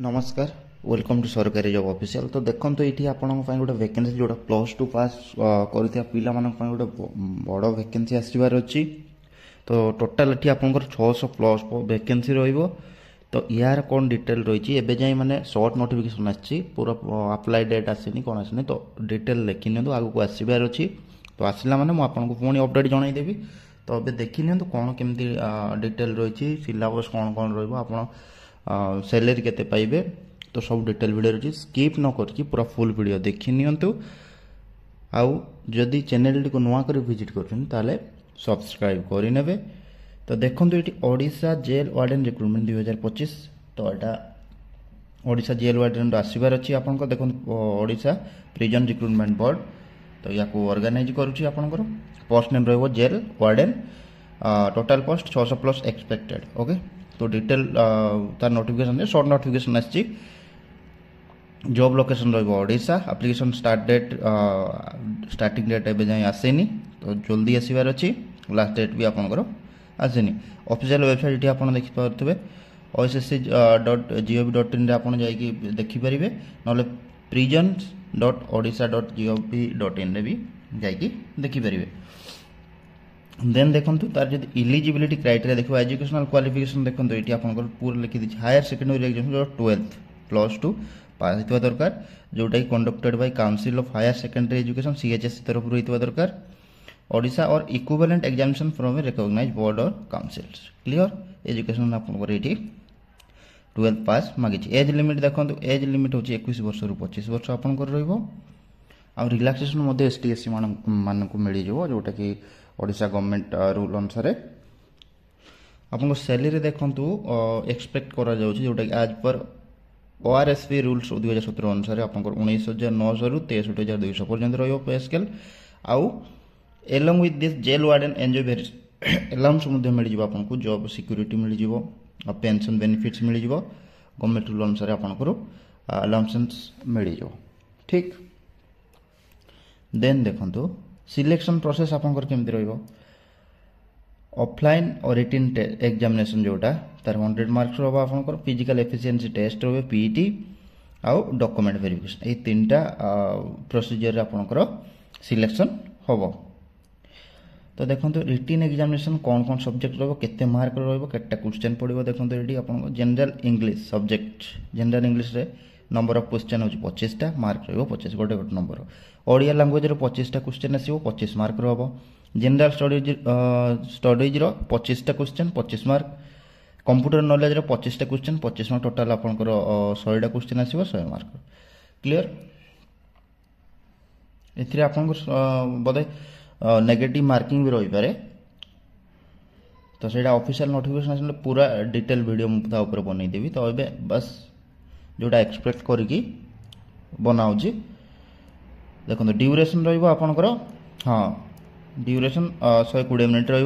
नमस्कार welcome to सरकारी job official. तो देखो ये आपण गोटे वैकेंसी जो +2 पास कर पिला गोटे बड़ वैकेंसी आसबार अच्छी। तो टोटाल ये आप 600 प्लस वैकेंसी रो। तो यार कौन डिटेल रही है जाए मैंने शॉर्ट नोटिफिकेशन आसी पूरा अप्लाई डेट आसनी कौन आसनी तो डिटेल देखी नि आगे को आसबार अच्छी। तो आसला मैंने मुझे पुणी अपडेट जनईदेवी। तो ये देखी नि कौन केमती डिटेल रही सिलेबस कौन कौन रहा सैलरी केते पाइबे तो सब डिटेल वीडियो रही स्किप न करके पूरा फुल वीडियो देखी नियंतु। आउ जदि चैनल टी को नुआ कर विजिट कर सब्सक्राइब करने। तो देखो ये ओडिशा जेल वार्डन रिक्रुटमेंट 2025। तो यहाँ ओडिशा जेल वार्डन आसबार अच्छी आप देखो ओडिशा प्रिजन रिक्रुटमेंट बोर्ड। तो या ऑर्गेनाइज करुच्ची आपंकर पोस्ट नेम रही jail warden. Total post 600 plus expected. Okay तो डिटेल तार नोटिफिकेशन शॉर्ट नोटिफिकेशन आसी। Job location Odisha. Application starting date एवं जाए आसेनी तो जल्दी आसबार अच्छी। लास्ट डेट भी आपंकर आसेनी। ऑफिशियल वेबसाइट ये आप देखिपे ossc.gov.in आप देखिपारे ना prisons.odisha.gov.in भी जाकि देखिपारे। देन देखो तार जो इलिजिबिलिटी क्राइटेरिया देखो एजुकेशनल क्वालिफिकेशन देखो ये आप पूरा लिखी दी हायर सेकेंडरी एग्जाम जो 12th +2 पास होता दरकार जोटा कि conducted by council of higher secondary education CHSE तरफ होता दरकार ओडिशा और equivalent examination from a recognised board और काउंसिल्स। क्लियर एजुकेशन आप 12th पास मागी। एज लिमिट देखो एज लिमिट हूँ 21 वर्ष रु 25 वर्ष आपंकर रिलैक्सेशन ST SC मानक मिल जाव जोटा कि ओडिशा गवर्नमेंट रूल अनुसार आपको सैलरी देखु एक्सपेक्ट करा जोटा कि आज पर ORSP रूल्स 2017 अनुसार आप 19,900 रु 63,200 पर्यंत रही पे स्केल। आउ along with this jail warden enjoy very allowance मिल जाव आपको जॉब सिक्योरिटी मिल जाव पेंशन बेनिफिट्स मिल जाव गवर्नमेंट रूल अनुसार आपंकर अलाउंसेस मिल जाव। ठीक देन देखो सिलेक्शन प्रोसेस आपंकर केमती रही ऑफलाइन और रिटन एग्जामिनेशन जोटा तार 100 मार्क्स रहा आपंकर फिजिकल एफिशिएंसी टेस्ट रहे PET आउ डॉक्यूमेंट वेरिफिकेशन ये तीनटा प्रोसीजर आपंकर सिलेक्शन हम। तो देखो रिटन एग्जामिनेशन कौन कौन सब्जेक्ट रते मार्क रहा क्वेश्चन पड़ो देखो ये आप general English subject general English रे नंबर ऑफ क्वेश्चन हूँ 25टा मार्क रहा 25 गोटे गोटे नंबर। ओडिया लैंग्वेज 25टा क्वेश्चन आसो 25 मार्क हम। जनरल स्टडीज 25टा क्वेश्चन 25 मार्क। कंप्यूटर नॉलेज 25टा क्वेश्चन 25 मार्क टोटाल आपंकर 100टा क्वेश्चन आसो 100 मार्क। क्लियर ए आप बोधे नेगेटिव मार्किंग भी रही पारे। तो सहीटा ऑफिशियल नोटिफिकेशन आसले पूरा डिटेल वीडियो मुझे बनईदेवी। तो ये बस जोटा एक्सपेक्ट करी बनाऊँ देखो ड्यूरेशन रहा हाँ ड्यूरेशन 120 मिनट रही।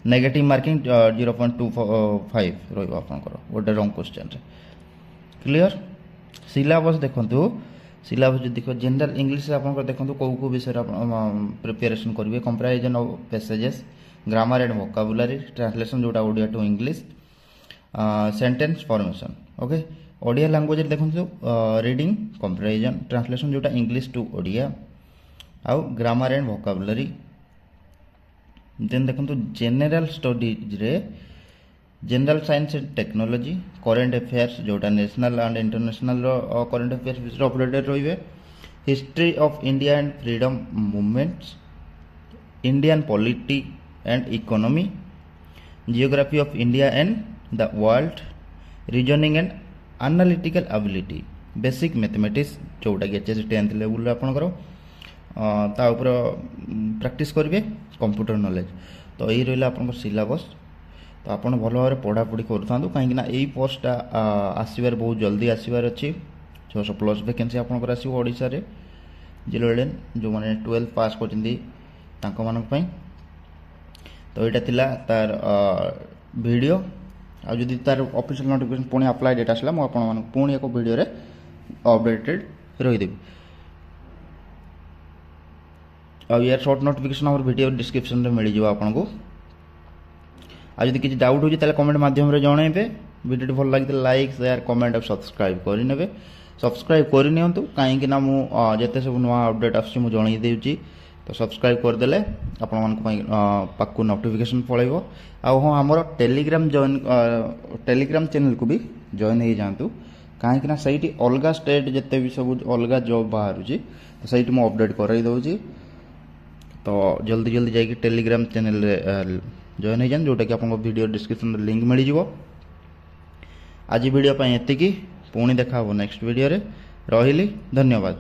नेगेटिव मार्किंग 0.25 रहा गोटे रंग क्वेश्चन। क्लियर सिलेबस देखो सिलेबस जो देखो जनरल इंग्लिश आप देखो कौ विषय प्रिपेरेसन करेंगे comparison of passages grammar and vocabulary translation जोटा Odia to English sentence formation. Okay Odia language देखो रीडिंग कंपैरिजन ट्रांसलेशन जोटा इंग्लिश टू ओडिया आउ ग्रामर एंड वोकाबुलरी। देन देखो जनरल स्टडीज रे general science and technology current affairs जोटा national and international current affairs विषय updated रही। History of India and freedom movements Indian polity and economy geography of India and the world reasoning and analytical ability basic mathematics जोटा कि HSC 10th level आपंकर practice करेंगे computer knowledge. तो यही रहा आप सिलेबस। तो आप भल भाव पढ़ापढ़ी करूँ कहीं यही पोस्टा आसबार बहुत जल्दी आसबार अच्छी। 600 प्लस वैकेंसी आपंकर आसो ओडिशा रे जेल वार्डन जो मैंने 12th पास कर। तो यहाँ थिला तार वीडियो आदि तार ऑफिशियल नोटिफिकेशन पुणी अप्लाई डेट आसला मुझे पुणी एक वीडियो रे अपडेटेड रहीदेवी। यार शॉर्ट नोटिफिकेशन आम वीडियो डिस्क्रिप्शन में मिल जाव आपको। आज किसी डाउट हो कमेंट माध्यम जनइबे। भिडियो भल लगी लाइक शेयर कमेंट और सब्सक्राइब करने सब्सक्राइब करनी कहीं जिते सब नुआ अपडेट आसूँ जन देती तो सब्सक्राइब करदे आपण पाक नोटिफिकेशन पड़ो हाँ आमर टेलीग्राम चैनल को भी जॉइन हो जातु कहीं सही अलग स्टेट जिते भी सब अलग जॉब बाहर तो सही मुझे अपडेट कर दूसरी तो जल्दी जल्दी जाकि टेलीग्राम चैनल जॉइन हो जाए जोटा कि आपको वीडियो डिस्क्रिप्शन लिंक मिल जाव आज वीडियो एति पुणी देखा नेक्स्ट वीडियो रे रही धन्यवाद।